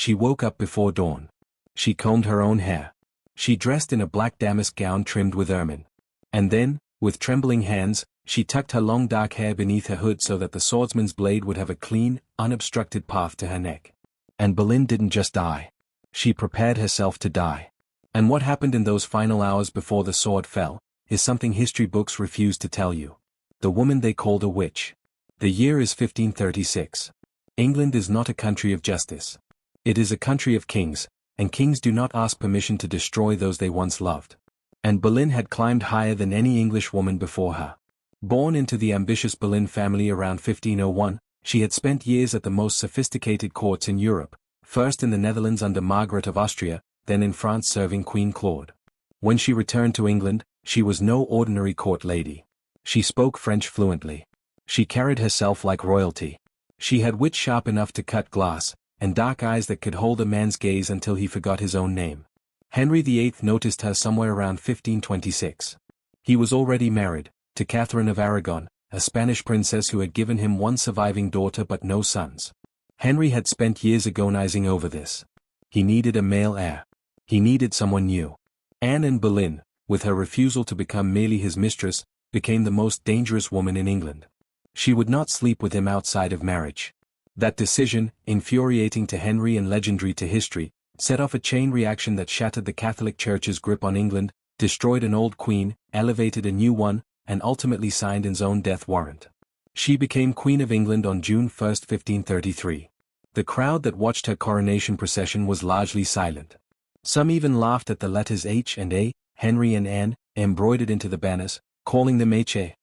She woke up before dawn. She combed her own hair. She dressed in a black damask gown trimmed with ermine. And then, with trembling hands, she tucked her long dark hair beneath her hood so that the swordsman's blade would have a clean, unobstructed path to her neck. Anne Boleyn didn't just die. She prepared herself to die. And what happened in those final hours before the sword fell, is something history books refuse to tell you. The woman they called a witch. The year is 1536. England is not a country of justice. It is a country of kings, and kings do not ask permission to destroy those they once loved. Anne Boleyn had climbed higher than any English woman before her. Born into the ambitious Boleyn family around 1501, she had spent years at the most sophisticated courts in Europe, first in the Netherlands under Margaret of Austria, then in France serving Queen Claude. When she returned to England, she was no ordinary court lady. She spoke French fluently. She carried herself like royalty. She had wit sharp enough to cut glass, and dark eyes that could hold a man's gaze until he forgot his own name. Henry VIII noticed her somewhere around 1526. He was already married, to Catherine of Aragon, a Spanish princess who had given him one surviving daughter but no sons. Henry had spent years agonizing over this. He needed a male heir. He needed someone new. Anne Boleyn, with her refusal to become merely his mistress, became the most dangerous woman in England. She would not sleep with him outside of marriage. That decision, infuriating to Henry and legendary to history, set off a chain reaction that shattered the Catholic Church's grip on England, destroyed an old queen, elevated a new one, and ultimately signed Anne's own death warrant. She became Queen of England on June 1, 1533. The crowd that watched her coronation procession was largely silent. Some even laughed at the letters H and A, Henry and Anne, embroidered into the banners, calling them HA,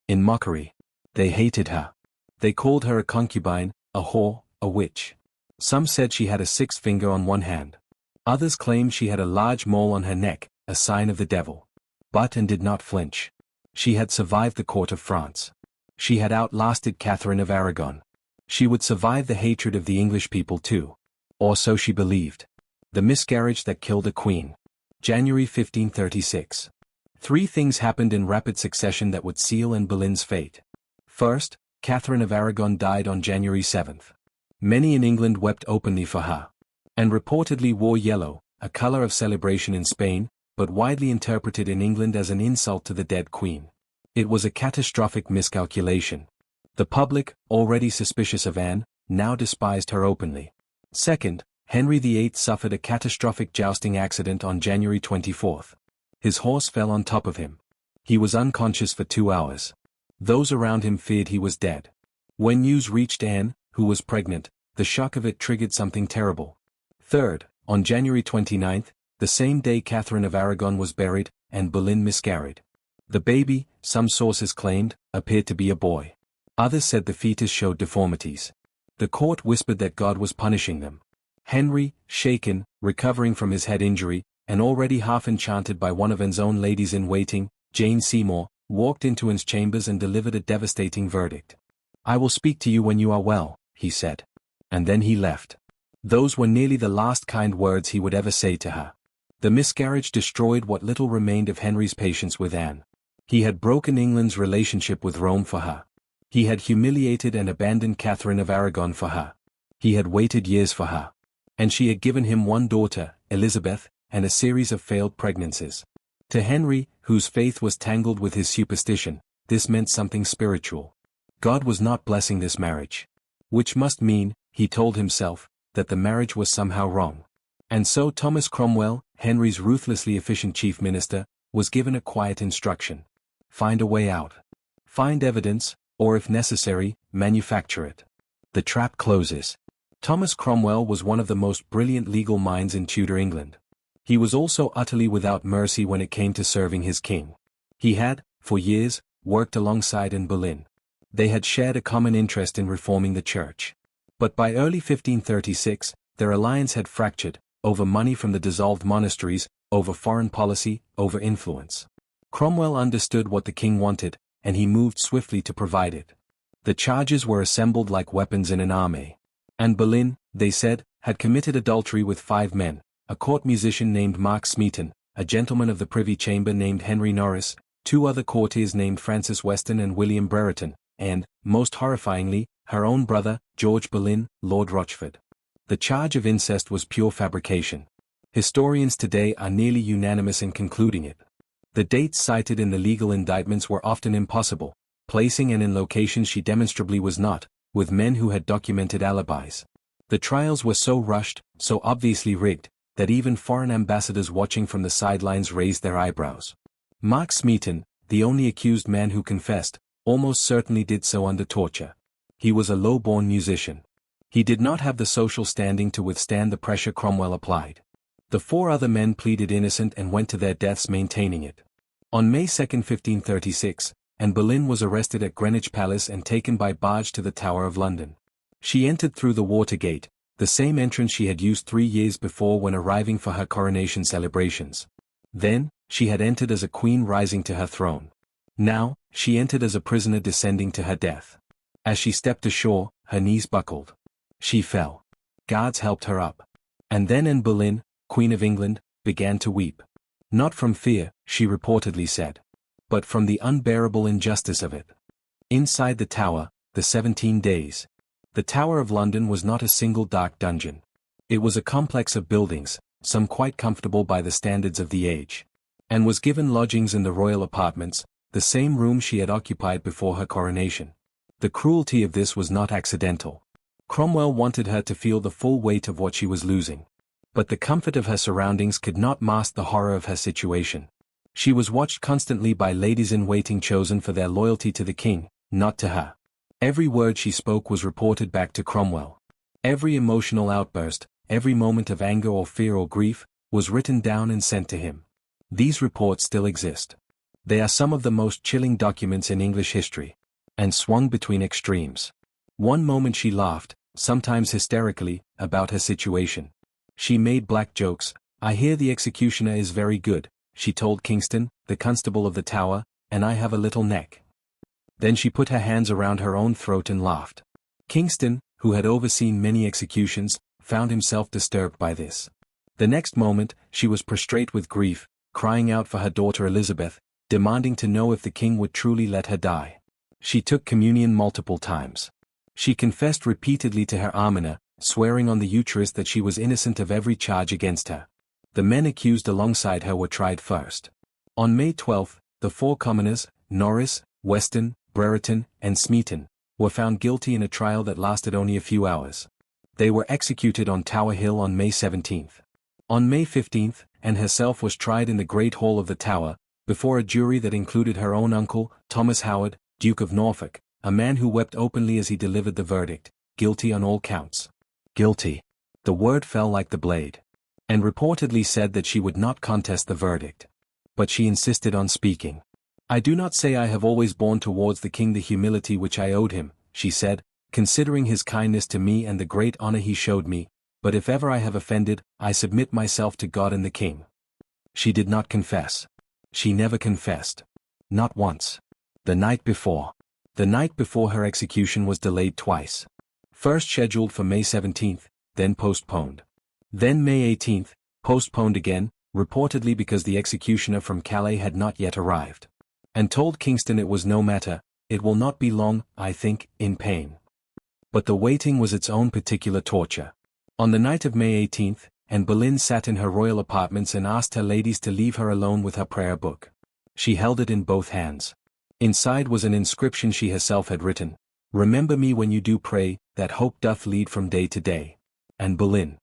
in mockery. They hated her. They called her a concubine, a whore, a witch. Some said she had a sixth finger on one hand. Others claimed she had a large mole on her neck, a sign of the devil. But Anne did not flinch. She had survived the court of France. She had outlasted Catherine of Aragon. She would survive the hatred of the English people too. Or so she believed. The miscarriage that killed a queen. January 1536. 3 things happened in rapid succession that would seal Anne Boleyn's fate. First, Catherine of Aragon died on January 7. Many in England wept openly for her. And reportedly wore yellow, a color of celebration in Spain, but widely interpreted in England as an insult to the dead queen. It was a catastrophic miscalculation. The public, already suspicious of Anne, now despised her openly. Second, Henry VIII suffered a catastrophic jousting accident on January 24. His horse fell on top of him. He was unconscious for 2 hours. Those around him feared he was dead. When news reached Anne, who was pregnant, the shock of it triggered something terrible. Third, on January 29, the same day Catherine of Aragon was buried, and Boleyn miscarried. The baby, some sources claimed, appeared to be a boy. Others said the fetus showed deformities. The court whispered that God was punishing them. Henry, shaken, recovering from his head injury, and already half enchanted by one of Anne's own ladies-in-waiting, Jane Seymour, walked into Anne's chambers and delivered a devastating verdict. "I will speak to you when you are well," he said. And then he left. Those were nearly the last kind words he would ever say to her. The miscarriage destroyed what little remained of Henry's patience with Anne. He had broken England's relationship with Rome for her. He had humiliated and abandoned Catherine of Aragon for her. He had waited years for her. And she had given him one daughter, Elizabeth, and a series of failed pregnancies. To Henry, whose faith was tangled with his superstition, this meant something spiritual. God was not blessing this marriage. Which must mean, he told himself, that the marriage was somehow wrong. And so Thomas Cromwell, Henry's ruthlessly efficient chief minister, was given a quiet instruction. Find a way out. Find evidence, or if necessary, manufacture it. The trap closes. Thomas Cromwell was one of the most brilliant legal minds in Tudor England. He was also utterly without mercy when it came to serving his king. He had, for years, worked alongside Anne Boleyn. They had shared a common interest in reforming the church. But by early 1536, their alliance had fractured, over money from the dissolved monasteries, over foreign policy, over influence. Cromwell understood what the king wanted, and he moved swiftly to provide it. The charges were assembled like weapons in an army. Anne Boleyn, they said, had committed adultery with 5 men, a court musician named Mark Smeaton, a gentleman of the Privy Chamber named Henry Norris, 2 other courtiers named Francis Weston and William Brereton, and, most horrifyingly, her own brother, George Boleyn, Lord Rochford. The charge of incest was pure fabrication. Historians today are nearly unanimous in concluding it. The dates cited in the legal indictments were often impossible, placing and in locations she demonstrably was not, with men who had documented alibis. The trials were so rushed, so obviously rigged, that even foreign ambassadors watching from the sidelines raised their eyebrows. Mark Smeaton, the only accused man who confessed, almost certainly did so under torture. He was a low-born musician. He did not have the social standing to withstand the pressure Cromwell applied. The 4 other men pleaded innocent and went to their deaths maintaining it. On May 2, 1536, Anne Boleyn was arrested at Greenwich Palace and taken by barge to the Tower of London. She entered through the Water Gate, the same entrance she had used 3 years before when arriving for her coronation celebrations. Then, she had entered as a queen rising to her throne. Now, she entered as a prisoner descending to her death. As she stepped ashore, her knees buckled. She fell. Guards helped her up. And then Anne Boleyn, Queen of England, began to weep. Not from fear, she reportedly said, but from the unbearable injustice of it. Inside the Tower, the 17 days. The Tower of London was not a single dark dungeon. It was a complex of buildings, some quite comfortable by the standards of the age. Anne was given lodgings in the royal apartments, the same room she had occupied before her coronation. The cruelty of this was not accidental. Cromwell wanted her to feel the full weight of what she was losing. But the comfort of her surroundings could not mask the horror of her situation. She was watched constantly by ladies-in-waiting chosen for their loyalty to the king, not to her. Every word she spoke was reported back to Cromwell. Every emotional outburst, every moment of anger or fear or grief, was written down and sent to him. These reports still exist. They are some of the most chilling documents in English history. And swung between extremes. One moment she laughed, sometimes hysterically, about her situation. She made black jokes. "I hear the executioner is very good," she told Kingston, the constable of the Tower, "and I have a little neck." Then she put her hands around her own throat and laughed. Kingston, who had overseen many executions, found himself disturbed by this. The next moment, she was prostrate with grief, crying out for her daughter Elizabeth, demanding to know if the king would truly let her die. She took communion multiple times. She confessed repeatedly to her almoner, swearing on the Eucharist that she was innocent of every charge against her. The men accused alongside her were tried first. On May 12, the 4 commoners, Norris, Weston, Brereton, and Smeaton, were found guilty in a trial that lasted only a few hours. They were executed on Tower Hill on May 17. On May 15, Anne herself was tried in the Great Hall of the Tower, before a jury that included her own uncle, Thomas Howard, Duke of Norfolk, a man who wept openly as he delivered the verdict, guilty on all counts. Guilty. The word fell like the blade. And reportedly said that she would not contest the verdict. But she insisted on speaking. "I do not say I have always borne towards the king the humility which I owed him," she said, "considering his kindness to me and the great honor he showed me, but if ever I have offended, I submit myself to God and the king." She did not confess. She never confessed. Not once. The night before. The night before her execution was delayed twice. First scheduled for May 17, then postponed. Then May 18, postponed again, reportedly because the executioner from Calais had not yet arrived. And told Kingston it was no matter, "It will not be long, I think, in pain." But the waiting was its own particular torture. On the night of May 18, Anne Boleyn sat in her royal apartments and asked her ladies to leave her alone with her prayer book. She held it in both hands. Inside was an inscription she herself had written, "Remember me when you do pray, that hope doth lead from day to day." Anne Boleyn.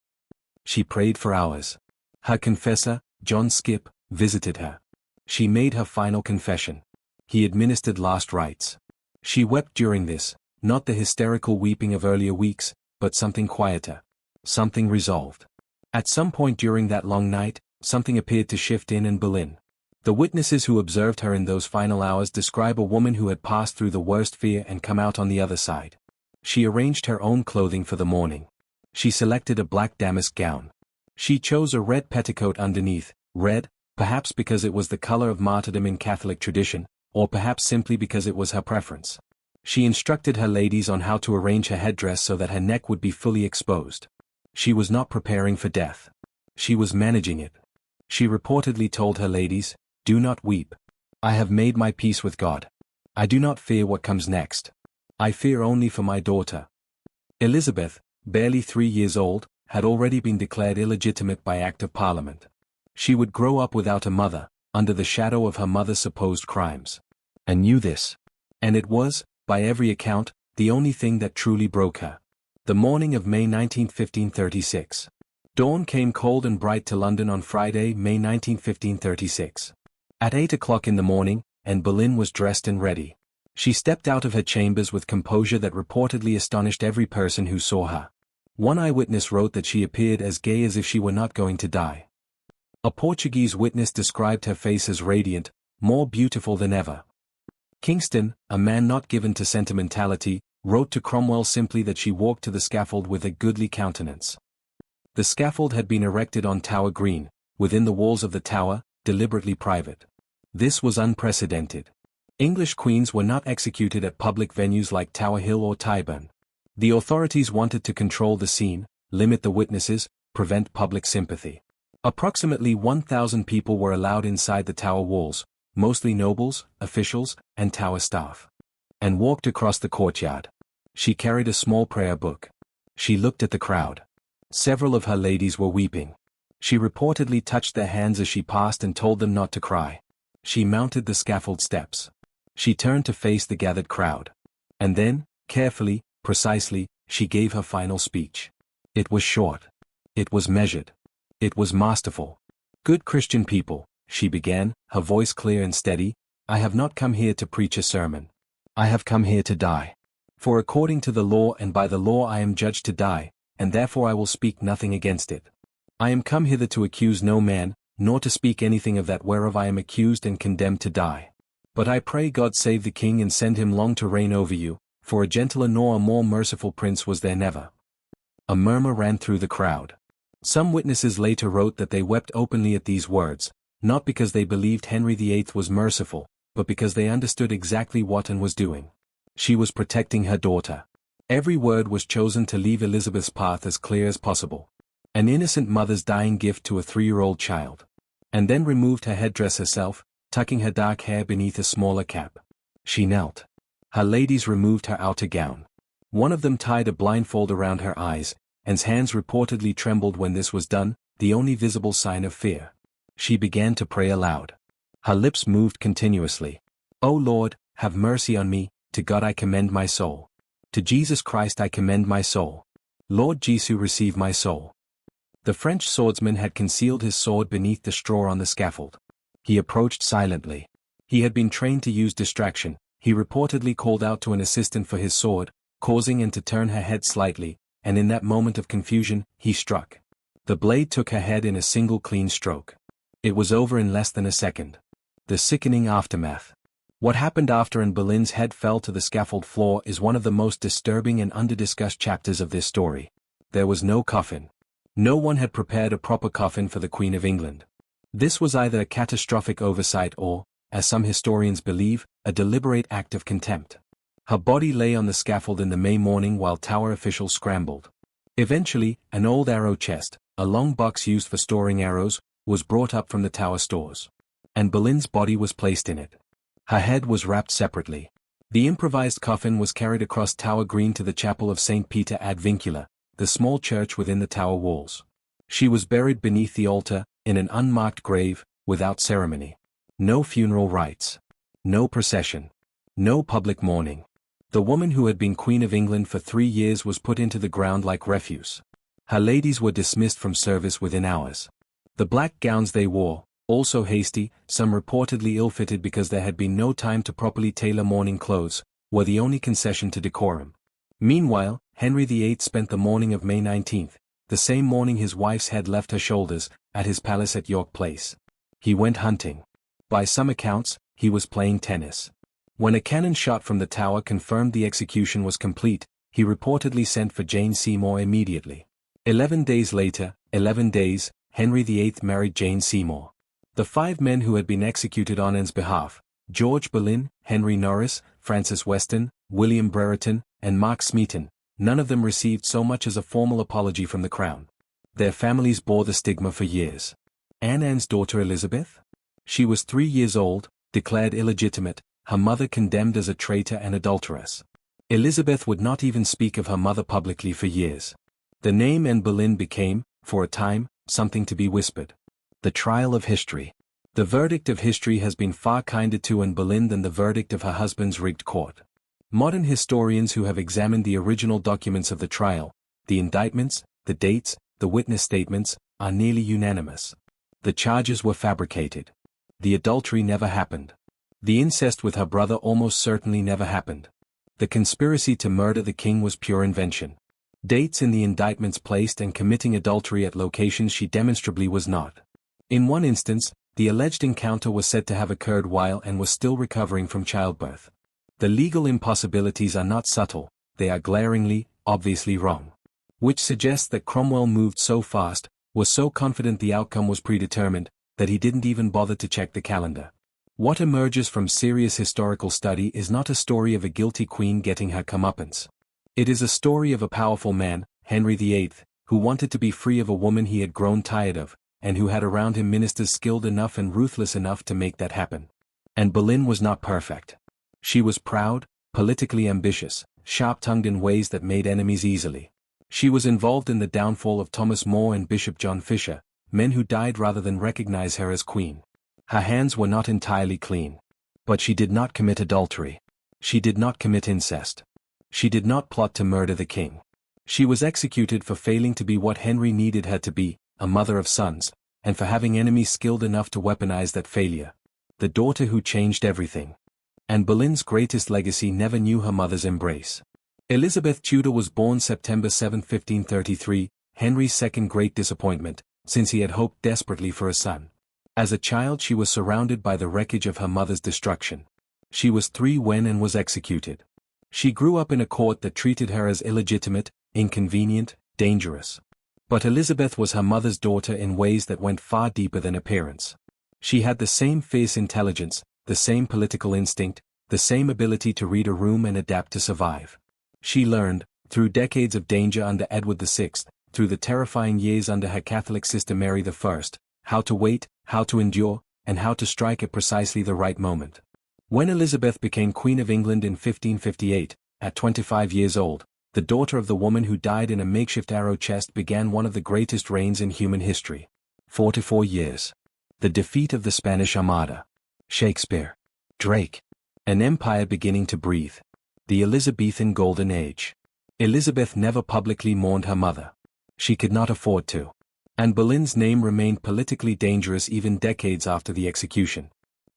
She prayed for hours. Her confessor, John Skipp, visited her. She made her final confession. He administered last rites. She wept during this, not the hysterical weeping of earlier weeks, but something quieter. Something resolved. At some point during that long night, something appeared to shift in Anne Boleyn. The witnesses who observed her in those final hours describe a woman who had passed through the worst fear and come out on the other side. She arranged her own clothing for the morning. She selected a black damask gown. She chose a red petticoat underneath, red, perhaps because it was the color of martyrdom in Catholic tradition, or perhaps simply because it was her preference. She instructed her ladies on how to arrange her headdress so that her neck would be fully exposed. She was not preparing for death. She was managing it. She reportedly told her ladies, "Do not weep. I have made my peace with God. I do not fear what comes next. I fear only for my daughter." Elizabeth, barely 3 years old, had already been declared illegitimate by Act of Parliament. She would grow up without a mother, under the shadow of her mother's supposed crimes. And knew this. And it was, by every account, the only thing that truly broke her. The morning of May 19, 1536. Dawn came cold and bright to London on Friday, May 19, 1536. At 8 o'clock in the morning, Anne Boleyn was dressed and ready. She stepped out of her chambers with composure that reportedly astonished every person who saw her. One eyewitness wrote that she appeared as gay as if she were not going to die. A Portuguese witness described her face as radiant, more beautiful than ever. Kingston, a man not given to sentimentality, wrote to Cromwell simply that she walked to the scaffold with a goodly countenance. The scaffold had been erected on Tower Green, within the walls of the Tower, deliberately private. This was unprecedented. English queens were not executed at public venues like Tower Hill or Tyburn. The authorities wanted to control the scene, limit the witnesses, prevent public sympathy. Approximately 1,000 people were allowed inside the Tower walls, mostly nobles, officials, and Tower staff. And walked across the courtyard. She carried a small prayer book. She looked at the crowd. Several of her ladies were weeping. She reportedly touched their hands as she passed and told them not to cry. She mounted the scaffold steps. She turned to face the gathered crowd. And then, carefully, precisely, she gave her final speech. It was short. It was measured. It was masterful. Good Christian people, she began, her voice clear and steady, I have not come here to preach a sermon. I have come here to die. For according to the law and by the law I am judged to die, and therefore I will speak nothing against it. I am come hither to accuse no man, nor to speak anything of that whereof I am accused and condemned to die. But I pray God save the king and send him long to reign over you, for a gentler nor a more merciful prince was there never. A murmur ran through the crowd. Some witnesses later wrote that they wept openly at these words, not because they believed Henry VIII was merciful, but because they understood exactly what Anne was doing. She was protecting her daughter. Every word was chosen to leave Elizabeth's path as clear as possible. An innocent mother's dying gift to a 3-year-old child. And then removed her headdress herself, tucking her dark hair beneath a smaller cap. She knelt. Her ladies removed her outer gown. One of them tied a blindfold around her eyes, Anne's hands reportedly trembled when this was done, the only visible sign of fear. She began to pray aloud. Her lips moved continuously. O Lord, have mercy on me, to God I commend my soul. To Jesus Christ I commend my soul. Lord Jesu receive my soul. The French swordsman had concealed his sword beneath the straw on the scaffold. He approached silently. He had been trained to use distraction. He reportedly called out to an assistant for his sword, causing Anne to turn her head slightly, and in that moment of confusion, he struck. The blade took her head in a single clean stroke. It was over in less than a second. The sickening aftermath. What happened after Anne Boleyn's head fell to the scaffold floor is one of the most disturbing and under-discussed chapters of this story. There was no coffin. No one had prepared a proper coffin for the Queen of England. This was either a catastrophic oversight or, as some historians believe, a deliberate act of contempt. Her body lay on the scaffold in the May morning while Tower officials scrambled. Eventually, an old arrow chest, a long box used for storing arrows, was brought up from the Tower stores. Anne Boleyn's body was placed in it. Her head was wrapped separately. The improvised coffin was carried across Tower Green to the chapel of St. Peter ad Vincula, the small church within the Tower walls. She was buried beneath the altar, in an unmarked grave, without ceremony. No funeral rites. No procession. No public mourning. The woman who had been Queen of England for 3 years was put into the ground like refuse. Her ladies were dismissed from service within hours. The black gowns they wore, also hasty, some reportedly ill-fitted because there had been no time to properly tailor mourning clothes, were the only concession to decorum. Meanwhile, Henry VIII spent the morning of May 19, the same morning his wife's head left her shoulders, at his palace at York Place. He went hunting. By some accounts, he was playing tennis. When a cannon shot from the Tower confirmed the execution was complete, he reportedly sent for Jane Seymour immediately. 11 days later, 11 days, Henry VIII married Jane Seymour. The 5 men who had been executed on Anne's behalf, George Boleyn, Henry Norris, Francis Weston, William Brereton, and Mark Smeaton, none of them received so much as a formal apology from the Crown. Their families bore the stigma for years. Anne's daughter Elizabeth? She was 3 years old, declared illegitimate, her mother condemned as a traitor and adulteress. Elizabeth would not even speak of her mother publicly for years. The name Anne Boleyn became, for a time, something to be whispered. The trial of history. The verdict of history has been far kinder to Anne Boleyn than the verdict of her husband's rigged court. Modern historians who have examined the original documents of the trial, the indictments, the dates, the witness statements, are nearly unanimous. The charges were fabricated. The adultery never happened. The incest with her brother almost certainly never happened. The conspiracy to murder the king was pure invention. Dates in the indictments placed and committing adultery at locations she demonstrably was not. In one instance, the alleged encounter was said to have occurred while Anne was still recovering from childbirth. The legal impossibilities are not subtle, they are glaringly, obviously wrong. Which suggests that Cromwell moved so fast, was so confident the outcome was predetermined, that he didn't even bother to check the calendar. What emerges from serious historical study is not a story of a guilty queen getting her comeuppance. It is a story of a powerful man, Henry VIII, who wanted to be free of a woman he had grown tired of, and who had around him ministers skilled enough and ruthless enough to make that happen. And Boleyn was not perfect. She was proud, politically ambitious, sharp-tongued in ways that made enemies easily. She was involved in the downfall of Thomas More and Bishop John Fisher, men who died rather than recognize her as queen. Her hands were not entirely clean. But she did not commit adultery. She did not commit incest. She did not plot to murder the king. She was executed for failing to be what Henry needed her to be, a mother of sons, and for having enemies skilled enough to weaponize that failure. The daughter who changed everything. Anne Boleyn's greatest legacy never knew her mother's embrace. Elizabeth Tudor was born September 7, 1533, Henry's second great disappointment, since he had hoped desperately for a son. As a child she was surrounded by the wreckage of her mother's destruction. She was 3 when Anne was executed. She grew up in a court that treated her as illegitimate, inconvenient, dangerous. But Elizabeth was her mother's daughter in ways that went far deeper than appearance. She had the same fierce intelligence, the same political instinct, the same ability to read a room and adapt to survive. She learned, through decades of danger under Edward VI, through the terrifying years under her Catholic sister Mary I, how to wait, how to endure, and how to strike at precisely the right moment. When Elizabeth became Queen of England in 1558, at 25 years old, the daughter of the woman who died in a makeshift arrow chest began one of the greatest reigns in human history. 44 years. The defeat of the Spanish Armada. Shakespeare. Drake. An empire beginning to breathe. The Elizabethan Golden Age. Elizabeth never publicly mourned her mother. She could not afford to. Anne Boleyn's name remained politically dangerous even decades after the execution.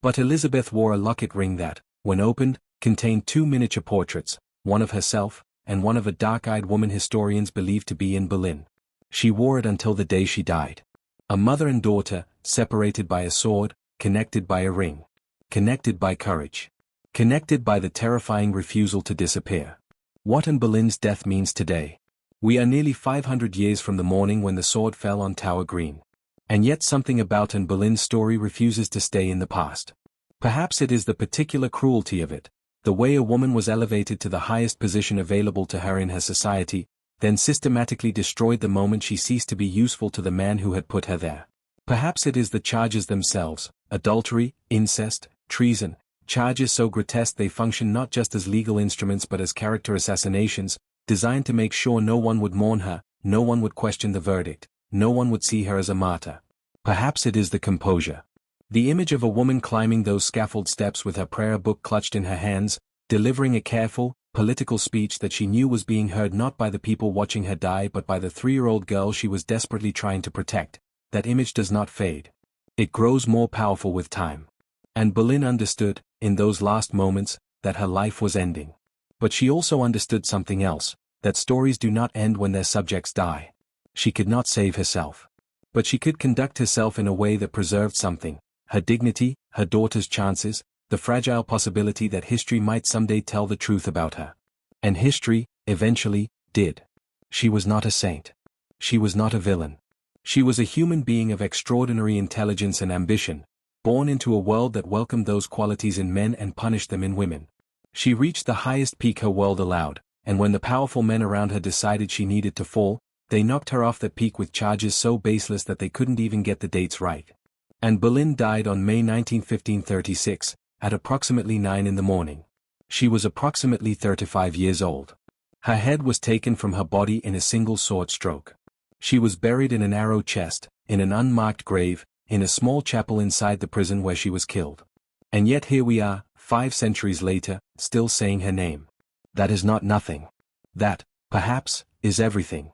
But Elizabeth wore a locket ring that, when opened, contained 2 miniature portraits, one of herself, and one of a dark-eyed woman historians believed to be Anne Boleyn. She wore it until the day she died. A mother and daughter, separated by a sword, connected by a ring. Connected by courage. Connected by the terrifying refusal to disappear. What Anne Boleyn's death means today. We are nearly 500 years from the morning when the sword fell on Tower Green. And yet something about Anne Boleyn's story refuses to stay in the past. Perhaps it is the particular cruelty of it, the way a woman was elevated to the highest position available to her in her society, then systematically destroyed the moment she ceased to be useful to the man who had put her there. Perhaps it is the charges themselves, adultery, incest, treason, charges so grotesque they function not just as legal instruments but as character assassinations, designed to make sure no one would mourn her, no one would question the verdict, no one would see her as a martyr. Perhaps it is the composure. The image of a woman climbing those scaffold steps with her prayer book clutched in her hands, delivering a careful, political speech that she knew was being heard not by the people watching her die but by the 3-year-old girl she was desperately trying to protect. That image does not fade. It grows more powerful with time. And Boleyn understood, in those last moments, that her life was ending. But she also understood something else, that stories do not end when their subjects die. She could not save herself. But she could conduct herself in a way that preserved something, her dignity, her daughter's chances, the fragile possibility that history might someday tell the truth about her. And history, eventually, did. She was not a saint. She was not a villain. She was a human being of extraordinary intelligence and ambition, born into a world that welcomed those qualities in men and punished them in women. She reached the highest peak her world allowed, and when the powerful men around her decided she needed to fall, they knocked her off that peak with charges so baseless that they couldn't even get the dates right. Anne Boleyn died on May 19, 1536, at approximately 9 in the morning. She was approximately 35 years old. Her head was taken from her body in a single sword stroke. She was buried in an arrow chest, in an unmarked grave, in a small chapel inside the prison where she was killed. And yet here we are, 5 centuries later, still saying her name. That is not nothing. That, perhaps, is everything.